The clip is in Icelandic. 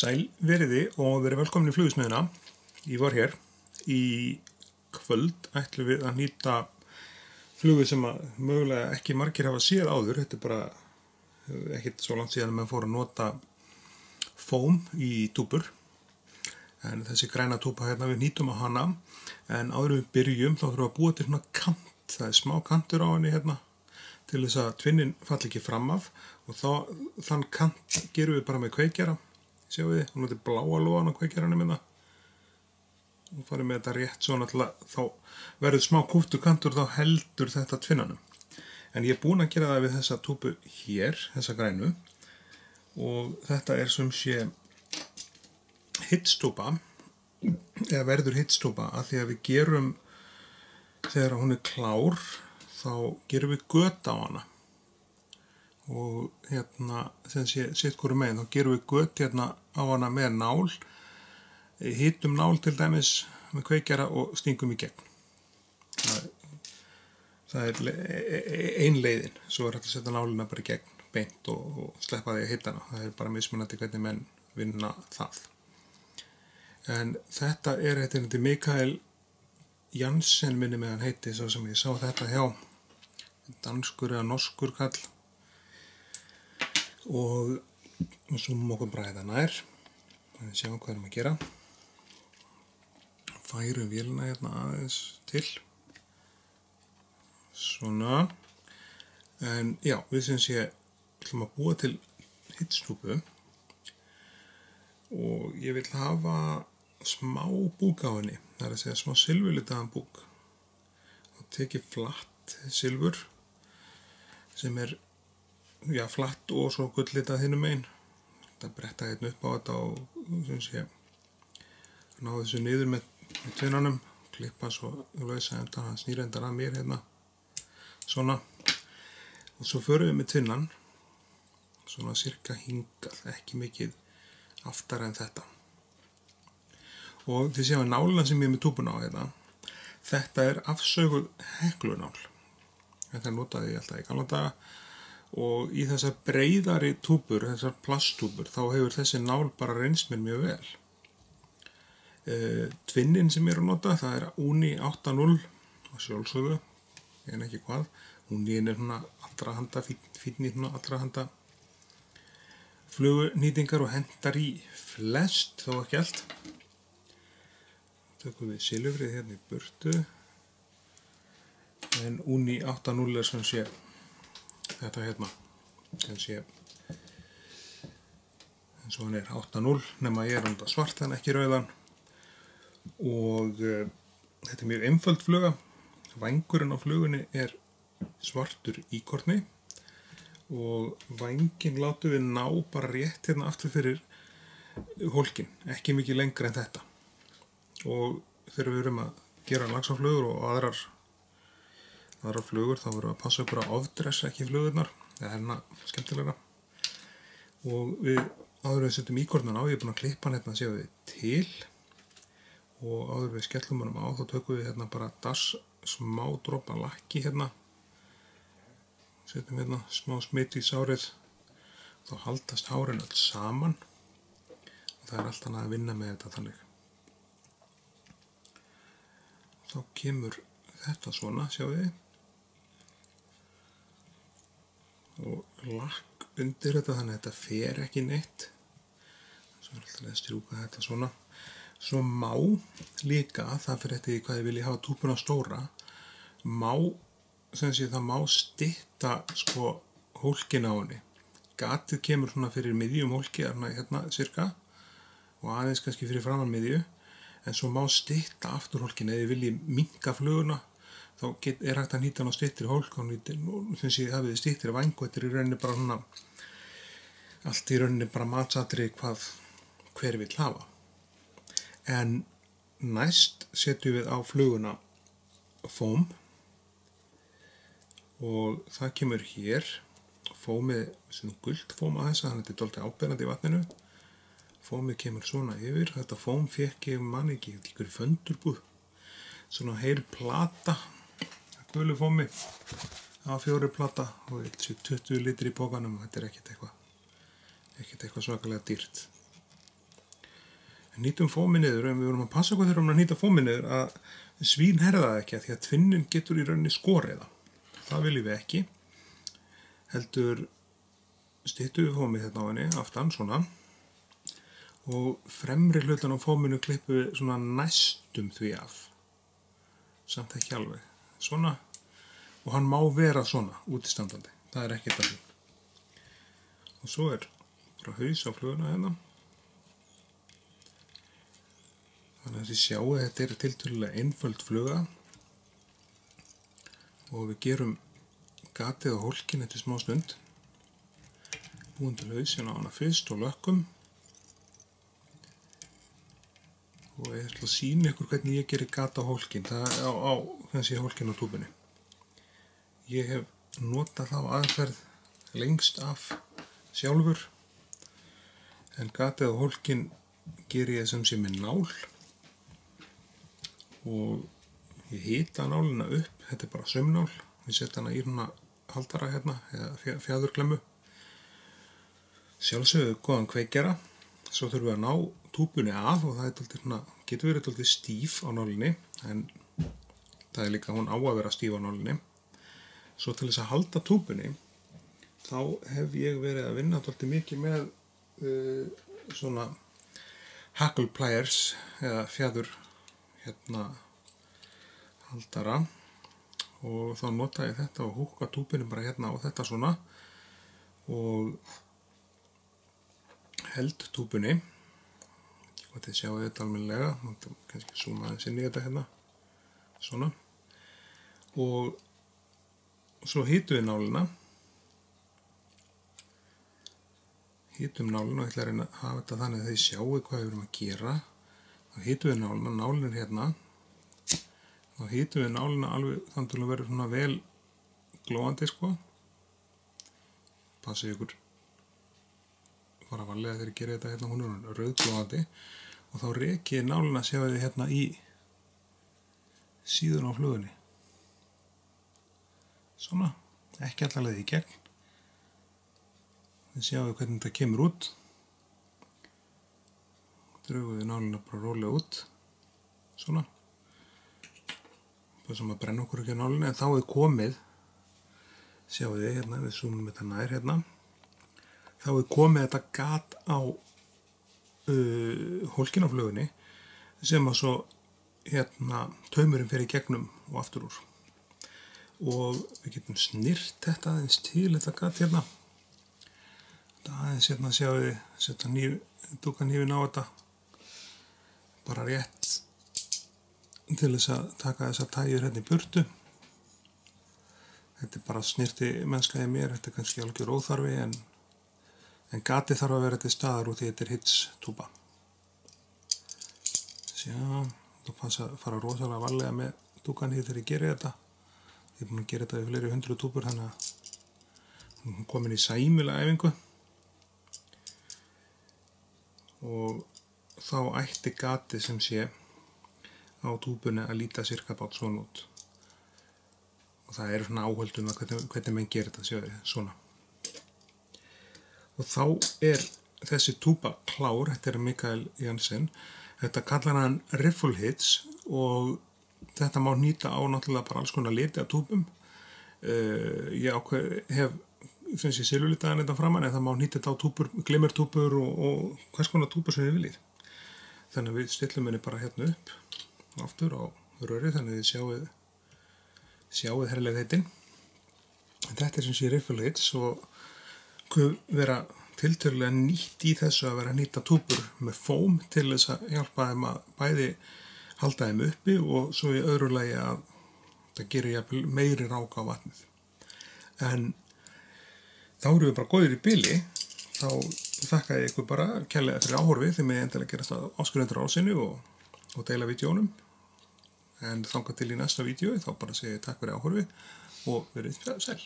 Sæl veriði og verið velkomin í Flugsmiðjuna. Ég var hér. Í kvöld ætlum við að nýta flugu sem að mögulega ekki margir hafa séð áður. Þetta er bara ekkert svo langt síðan að maður fór að nota fóm í túbur. En þessi græna túpa hérna, við nýtum á hana. En áður við byrjum þá þurfum við að búa til svona kant. Það er smá kantur á henni hérna til þess að tvinnin falli ekki fram af. Og þann kant gerum við bara með kveikjara. Sjáu þið, hún er bláa lóðan á kveikjaranum minna. Og farið með þetta rétt svona til að þá verður smá kúptur kantur þá heldur þetta tvinnanum. En ég er búinn að gera það við þessa túpu hér, þessa grænu. Og þetta er sem sé hitstúpa, eða verður hitstúpa, að því að við gerum, þegar hún er klár, þá gerum við göt á hana. Og hérna, sem sé sitt hvoru megin, þá gerum við göt hérna á hana með nál, hitum nál til dæmis með kveikjara og stingum í gegn. Það er ein leiðin, svo er hægt að setja nálina bara í gegn beint og sleppa því að hita hana. Það er bara mismunandi hvernig menn vinna það. En þetta er heitinn Mikael Jansen minni með hann heiti, svo sem ég sá þetta hjá danskur eða norskur kall. Og zoomum okkur bara hérna nær. Þannig sjáum hvað erum að gera. Færum vélina hérna aðeins til. Svona. En já, við sem sé ætlum að búa til hitstúpu. Og ég vil hafa smá búk á henni. Það er að segja smá silfurlitaðan búk. Þá tek ég flatt silfur sem er flatt og svo gulllitað hinum megin. Þetta bretta hérna upp á þetta og sem sé ná þessu niður með tvinnanum, klippa svo lausa endan, hann snýr endan að mér hérna svona. Og svo förum við með tvinnan svona cirka hingað, ekki mikið aftar en þetta. Og þið séu að nálina sem ég er með túbuna á hérna, þetta er afsöguð heklunál. Þetta notaði ég alltaf í gamla daga. Og í þessar breiðari túbur, þessar plasttúbur, þá hefur þessi nál bara reynst mér mjög vel. Tvinnin sem ég er að nota, það er Uni 8.0 að sjálfsögðu, en ekki hvað. Unin er svona allra handa, fínni svona allra handa flugunýtingar og hentar í flest, þó ekki allt. Tökum við silfrið hérna í burtu. En Uni 8.0 er sem sé þetta hérna, sem sé eins og hann er 8.0, nema ég er enda svart en ekki rauðan. Og þetta er mjög einföld fluga. Vængurinn á flugunni er svartur íkorni og vænginn látum við ná bara rétt hérna aftur fyrir hólkinn, ekki mikið lengra en þetta. Og þegar við erum að gera laxaflugur og aðrar flugur, þá verðum við að passa okkur að ofdressa ekki flugurnar. Það er hérna skemmtilega. Og við áður við setjum íkornan á, ég er búinn að klippa hann hérna, séu við til. Og áður við skellum hann á, þá tökum við hérna bara smá dropa lakki hérna. Setjum hérna smá smitt í sárið. Þá haldast hárin öll saman. Og það er allt annað að vinna með þetta þannig. Þá kemur þetta svona, sjáu þið. Og lakk undir þetta, þannig að þetta fer ekki neitt. Svo er alltaf að strjúka þetta svona. Svo má líka, það fyrir eftir því hvað ég vilji hafa túpuna stóra, það má stytta sko hólkinn á henni. Gatið kemur svona fyrir miðjum hólki, hérna cirka, og aðeins kannski fyrir framan miðju. En svo má stytta aftur hólkinn, ef ég vilji minnka fluguna, þá er hægt að nýta hann á styttri hólk og sem sé hafið styttri væng og þetta er í rauninni bara svona, allt í rauninni bara matsatriði hvað hver vill hafa. En næst setjum við á fluguna fóm og það kemur hér, fómið sem gult fóm að þessa, þannig að þetta er dálítið áberandi í vatninu. Fómið kemur svona yfir, þetta fóm fékk ég manni ekki, ykkur föndurbúð, svona heil plata, gulu fómi, A4 plata og 20 litri í bókanum og þetta er ekkert eitthvað svakalega dýrt. nýtum fómið niður, en við vorum að passa hvað þegar við erum að nýta fómið niður að svín herða það ekki, því að tvinnin getur í rauninni skorið það. Það viljum við ekki. Heldur styttum við fómið hérna á henni, aftan, svona. Og fremri hlutan á fóminu klippum við svona næstum því af. Samt ekki alveg. Svona. Og hann má vera svona, útistandandi. Það er ekkert að því. Og svo er bara haus á fluguna hérna. Þannig að þið sjáu að þetta er tiltölulega einföld fluga og við gerum gatið á hólkinn eftir smá stund. Búum til hausinn á hana fyrst og lökkum. Og ég ætla að sýna ykkur hvernig ég gerir gat á hólkinn, þessi hólkinn á túbunni. Ég hef notað þá aðferð lengst af sjálfur, en gatið á hólkinn ger ég sem sé með nál. Og ég hita nálina upp, þetta er bara saumnál, ég setja hana í hana haldara hérna, eða fjæðurklemmu. Sjálfsögðu góðan kveikjara, svo þurfum við að ná túbunni af og það er getur verið dálítið stíf á nálinni, en það er líka hún á að vera stíf á nálinni. Svo til þess að halda túbunni, þá hef ég verið að vinna dálítið mikið með svona hackle pliers eða fjæður haldara og þá nota ég þetta og húka túbunni bara hérna á þetta svona og held túbunni og þið sjáu þetta almennilega, kannski zooma aðeins inn í þetta hérna svona og svo hitum við nálina og ég ætla að reyna að hafa þetta þannig að þið sjáu hvað við erum að gera. Þá hitum við nálina, nálin er hérna. Þá hitum við nálina alveg þannig til að vera svona vel glóandi sko. Passið ykkur fara varlega þegar ég gera þetta hérna, hún er rauðglóandi. Og þá reki ég nálina, sjáu þið hérna í síðun á flugunni. Svona, ekki allavega í gegn. Þið sjáu hvernig þetta kemur út. Drögum við nálina bara rólega út, svona. Passum að brenna okkur ekki á nálinni, en þá er komið, sjáu þið hérna, við zoomum þetta nær hérna, þá er komið þetta gat á hólkinn á flugunni, sem að svo hérna taumurinn fer í gegnum og aftur úr. Og við getum snyrt þetta aðeins til þetta gat hérna. Þetta aðeins hérna sjáu þið, setja dúka hnífinn á þetta. Bara rétt til þess að taka þessar tægjur hérna í burtu. Þetta er bara snirti mennska í mér, þetta er kannski algjör óþarfi en gatið þarf að vera til staðar og því þetta er hitstúpa. Sjá, þú passa að fara rosalega varlega með dúkanhýð þegar ég geri þetta. Ég er búin að gera þetta í fleiri 100 túpur þannig að hún er komin í sæmilega æfingu. Og þá ætti gatið sem sé á túbunni að líta cirka bát svona út. Og það eru svona áhöldum að hvernig menn gerir þetta, sjáðu svona. Og þá er þessi túba klár, þetta er Mikael Jensen. Þetta kallar hann Riffle Hits og þetta má nýta á náttúrulega bara alls konar liti af túbum. Ég hef finnst ég silfurlitaðan þetta framan en það má nýta þetta á túbur, glimmertúbur og hvers konar túbur sem þið viljið. Þannig að við stillum henni bara hérna upp aftur á röri þannig að þið sjáuð herrlegheitin. Þetta er sem sé Riffle Hits og hvað vera tiltölulega nýtt í þessu að vera að nýta túbur með fóm til þess að hjálpa þeim að bæði halda þeim uppi og svo í öðru lagi að það gerir jafnvel meiri rák á vatnið. En þá erum við bara góðir í bili, þá þakka ég ykkur bara kærlega fyrir áhorfið þegar mig endilega gerast að áskrifendur ásinu og deila vídeónum. En þangað til í næsta vídeói þá bara segi ég takk fyrir áhorfið og verið sæl.